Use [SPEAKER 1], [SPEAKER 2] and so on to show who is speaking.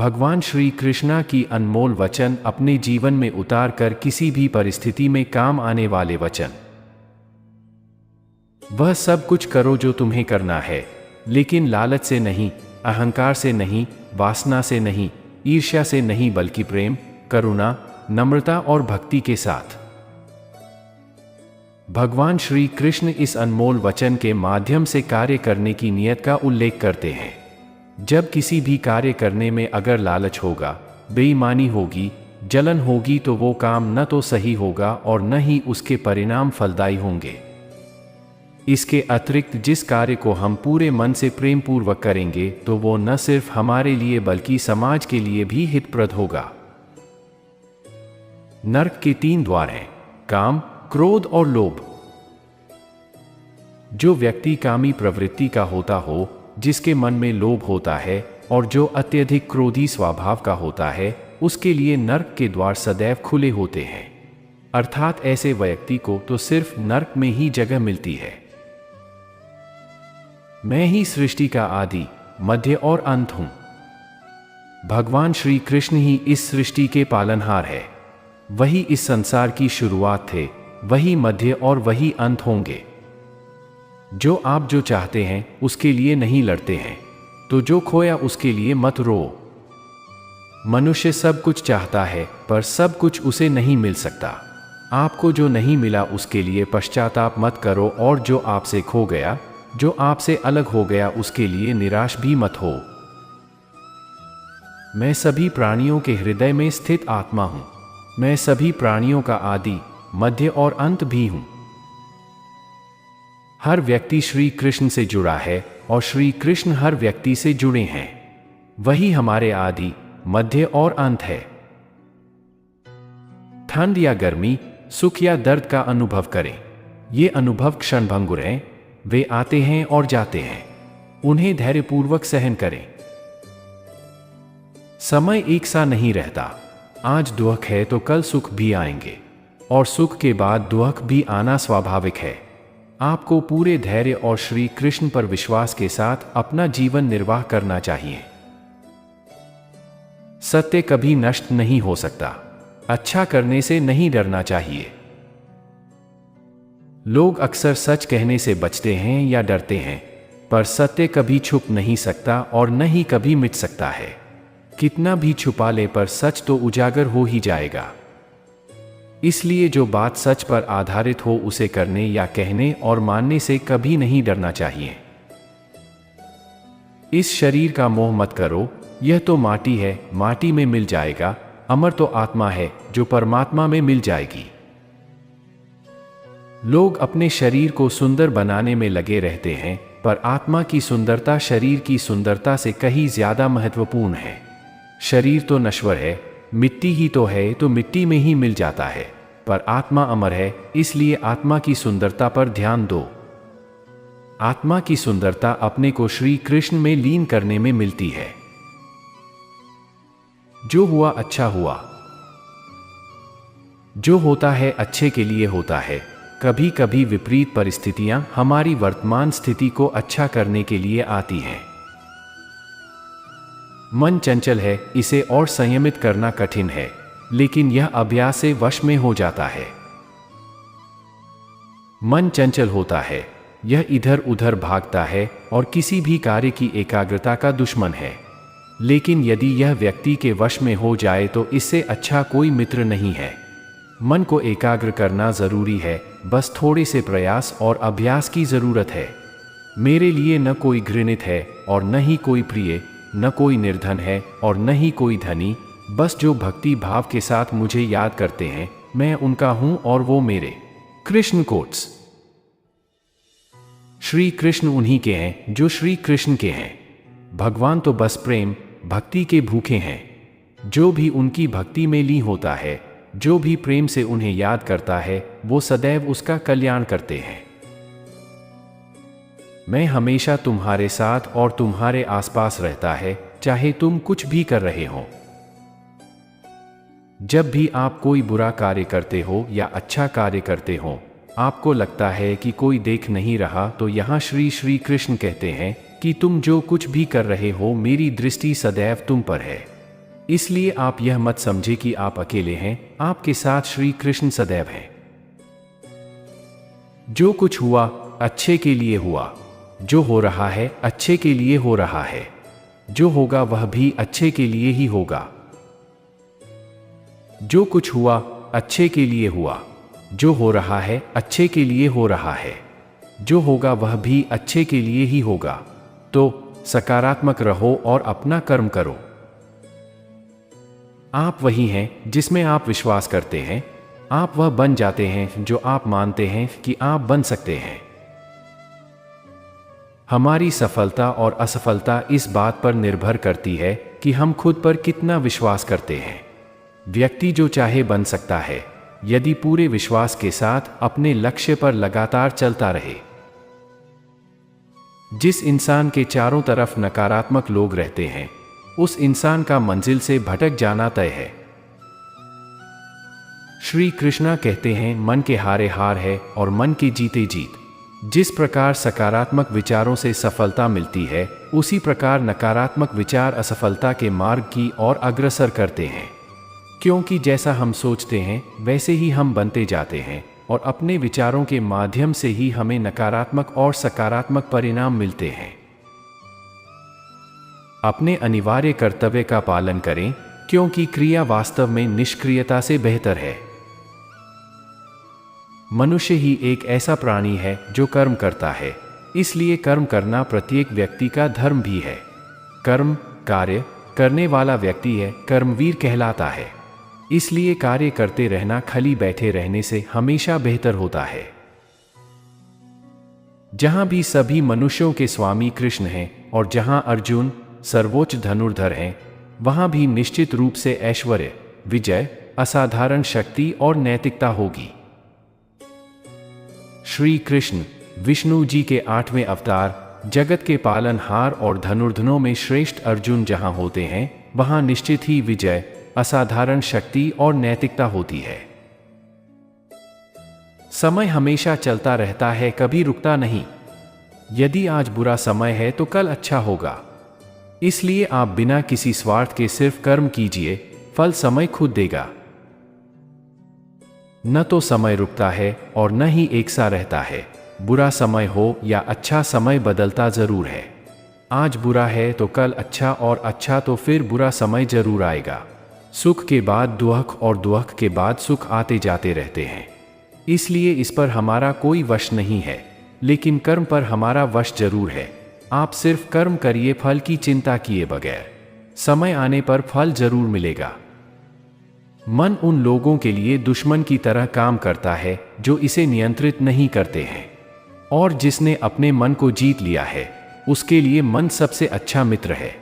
[SPEAKER 1] भगवान श्री कृष्णा की अनमोल वचन अपने जीवन में उतार कर किसी भी परिस्थिति में काम आने वाले वचन। वह सब कुछ करो जो तुम्हें करना है, लेकिन लालच से नहीं, अहंकार से नहीं, वासना से नहीं, ईर्ष्या से नहीं, बल्कि प्रेम, करुणा, नम्रता और भक्ति के साथ। भगवान श्री कृष्ण इस अनमोल वचन के माध्यम से कार्य करने की नियत का उल्लेख करते हैं। जब किसी भी कार्य करने में अगर लालच होगा, बेईमानी होगी, जलन होगी, तो वो काम न तो सही होगा और न ही उसके परिणाम फलदायी होंगे। इसके अतिरिक्त जिस कार्य को हम पूरे मन से प्रेम पूर्वक करेंगे, तो वो न सिर्फ हमारे लिए बल्कि समाज के लिए भी हितप्रद होगा। नरक के 3 द्वार हैं: काम, क्रोध और लोभ। जो व्यक्ति कामी प्रवृत्ति का होता हो, जिसके मन में लोभ होता है और जो अत्यधिक क्रोधी स्वभाव का होता है, उसके लिए नरक के द्वार सदैव खुले होते हैं। अर्थात ऐसे व्यक्ति को तो सिर्फ नरक में ही जगह मिलती है। मैं ही सृष्टि का आदि, मध्य और अंत हूं। भगवान श्री कृष्ण ही इस सृष्टि के पालनहार है। वही इस संसार की शुरुआत थे, वही मध्य और वही अंत होंगे। जो आप जो चाहते हैं उसके लिए नहीं लड़ते हैं, तो जो खोया उसके लिए मत रो। मनुष्य सब कुछ चाहता है, पर सब कुछ उसे नहीं मिल सकता। आपको जो नहीं मिला उसके लिए पश्चाताप मत करो, और जो आपसे खो गया, जो आपसे अलग हो गया, उसके लिए निराश भी मत हो। मैं सभी प्राणियों के हृदय में स्थित आत्मा हूं। मैं सभी प्राणियों का आदि, मध्य और अंत भी हूं। हर व्यक्ति श्री कृष्ण से जुड़ा है और श्री कृष्ण हर व्यक्ति से जुड़े हैं। वही हमारे आदि, मध्य और अंत है। ठंड या गर्मी, सुख या दर्द का अनुभव करें। ये अनुभव क्षणभंगुर हैं, वे आते हैं और जाते हैं। उन्हें धैर्यपूर्वक सहन करें। समय एक सा नहीं रहता। आज दुख है तो कल सुख भी आएंगे, और सुख के बाद दुख भी आना स्वाभाविक है। आपको पूरे धैर्य और श्री कृष्ण पर विश्वास के साथ अपना जीवन निर्वाह करना चाहिए। सत्य कभी नष्ट नहीं हो सकता। अच्छा करने से नहीं डरना चाहिए। लोग अक्सर सच कहने से बचते हैं या डरते हैं, पर सत्य कभी छुप नहीं सकता और न ही कभी मिट सकता है। कितना भी छुपा ले, पर सच तो उजागर हो ही जाएगा। इसलिए जो बात सच पर आधारित हो उसे करने या कहने और मानने से कभी नहीं डरना चाहिए। इस शरीर का मोह मत करो, यह तो माटी है, माटी में मिल जाएगा। अमर तो आत्मा है जो परमात्मा में मिल जाएगी। लोग अपने शरीर को सुंदर बनाने में लगे रहते हैं, पर आत्मा की सुंदरता शरीर की सुंदरता से कहीं ज्यादा महत्वपूर्ण है। शरीर तो नश्वर है, मिट्टी ही तो है, तो मिट्टी में ही मिल जाता है, पर आत्मा अमर है। इसलिए आत्मा की सुंदरता पर ध्यान दो। आत्मा की सुंदरता अपने को श्री कृष्ण में लीन करने में मिलती है। जो हुआ अच्छा हुआ। जो होता है अच्छे के लिए होता है। कभी कभी विपरीत परिस्थितियां हमारी वर्तमान स्थिति को अच्छा करने के लिए आती हैं। मन चंचल है, इसे और संयमित करना कठिन है, लेकिन यह अभ्यास से वश में हो जाता है। मन चंचल होता है, यह इधर उधर भागता है और किसी भी कार्य की एकाग्रता का दुश्मन है। लेकिन यदि यह व्यक्ति के वश में हो जाए तो इससे अच्छा कोई मित्र नहीं है। मन को एकाग्र करना जरूरी है, बस थोड़े से प्रयास और अभ्यास की जरूरत है। मेरे लिए न कोई घृणित है और न ही कोई प्रिय, न कोई निर्धन है और न ही कोई धनी। बस जो भक्ति भाव के साथ मुझे याद करते हैं, मैं उनका हूं और वो मेरे। कृष्ण कोट्स। श्री कृष्ण उन्हीं के हैं जो श्री कृष्ण के हैं। भगवान तो बस प्रेम भक्ति के भूखे हैं। जो भी उनकी भक्ति में लीन होता है, जो भी प्रेम से उन्हें याद करता है, वो सदैव उसका कल्याण करते हैं। मैं हमेशा तुम्हारे साथ और तुम्हारे आसपास रहता है, चाहे तुम कुछ भी कर रहे हो। जब भी आप कोई बुरा कार्य करते हो या अच्छा कार्य करते हो, आपको लगता है कि कोई देख नहीं रहा, तो यहाँ श्री कृष्ण कहते हैं कि तुम जो कुछ भी कर रहे हो, मेरी दृष्टि सदैव तुम पर है। इसलिए आप यह मत समझे कि आप अकेले हैं, आपके साथ श्री कृष्ण सदैव हैं। जो कुछ हुआ अच्छे के लिए हुआ, जो हो रहा है अच्छे के लिए हो रहा है, जो होगा वह भी अच्छे के लिए ही होगा। जो कुछ हुआ अच्छे के लिए हुआ, जो हो रहा है अच्छे के लिए हो रहा है, जो होगा वह भी अच्छे के लिए ही होगा। तो सकारात्मक रहो और अपना कर्म करो। आप वही हैं जिसमें आप विश्वास करते हैं, आप वह बन जाते हैं जो आप मानते हैं कि आप बन सकते हैं। हमारी सफलता और असफलता इस बात पर निर्भर करती है कि हम खुद पर कितना विश्वास करते हैं। व्यक्ति जो चाहे बन सकता है, यदि पूरे विश्वास के साथ अपने लक्ष्य पर लगातार चलता रहे। जिस इंसान के चारों तरफ नकारात्मक लोग रहते हैं, उस इंसान का मंजिल से भटक जाना तय है। श्री कृष्णा कहते हैं, मन के हारे हार है और मन के जीते जीत। जिस प्रकार सकारात्मक विचारों से सफलता मिलती है, उसी प्रकार नकारात्मक विचार असफलता के मार्ग की ओर अग्रसर करते हैं। क्योंकि जैसा हम सोचते हैं वैसे ही हम बनते जाते हैं, और अपने विचारों के माध्यम से ही हमें नकारात्मक और सकारात्मक परिणाम मिलते हैं। अपने अनिवार्य कर्तव्य का पालन करें, क्योंकि क्रिया वास्तव में निष्क्रियता से बेहतर है। मनुष्य ही एक ऐसा प्राणी है जो कर्म करता है, इसलिए कर्म करना प्रत्येक व्यक्ति का धर्म भी है। कर्म कार्य करने वाला व्यक्ति है, कर्मवीर कहलाता है। इसलिए कार्य करते रहना खाली बैठे रहने से हमेशा बेहतर होता है। जहां भी सभी मनुष्यों के स्वामी कृष्ण हैं और जहां अर्जुन सर्वोच्च धनुर्धर हैं, वहां भी निश्चित रूप से ऐश्वर्य, विजय, असाधारण शक्ति और नैतिकता होगी। श्री कृष्ण विष्णु जी के 8वें अवतार, जगत के पालनहार और धनुर्धरों में श्रेष्ठ अर्जुन जहां होते हैं, वहां निश्चित ही विजय, असाधारण शक्ति और नैतिकता होती है। समय हमेशा चलता रहता है, कभी रुकता नहीं। यदि आज बुरा समय है तो कल अच्छा होगा। इसलिए आप बिना किसी स्वार्थ के सिर्फ कर्म कीजिए, फल समय खुद देगा। न तो समय रुकता है और न ही एक सा रहता है। बुरा समय हो या अच्छा समय बदलता जरूर है। आज बुरा है तो कल अच्छा, और अच्छा तो फिर बुरा समय जरूर आएगा। सुख के बाद दुख और दुख के बाद सुख आते जाते रहते हैं। इसलिए इस पर हमारा कोई वश नहीं है, लेकिन कर्म पर हमारा वश जरूर है। आप सिर्फ कर्म करिए, फल की चिंता किए बगैर। समय आने पर फल जरूर मिलेगा। मन उन लोगों के लिए दुश्मन की तरह काम करता है जो इसे नियंत्रित नहीं करते हैं, और जिसने अपने मन को जीत लिया है, उसके लिए मन सबसे अच्छा मित्र है।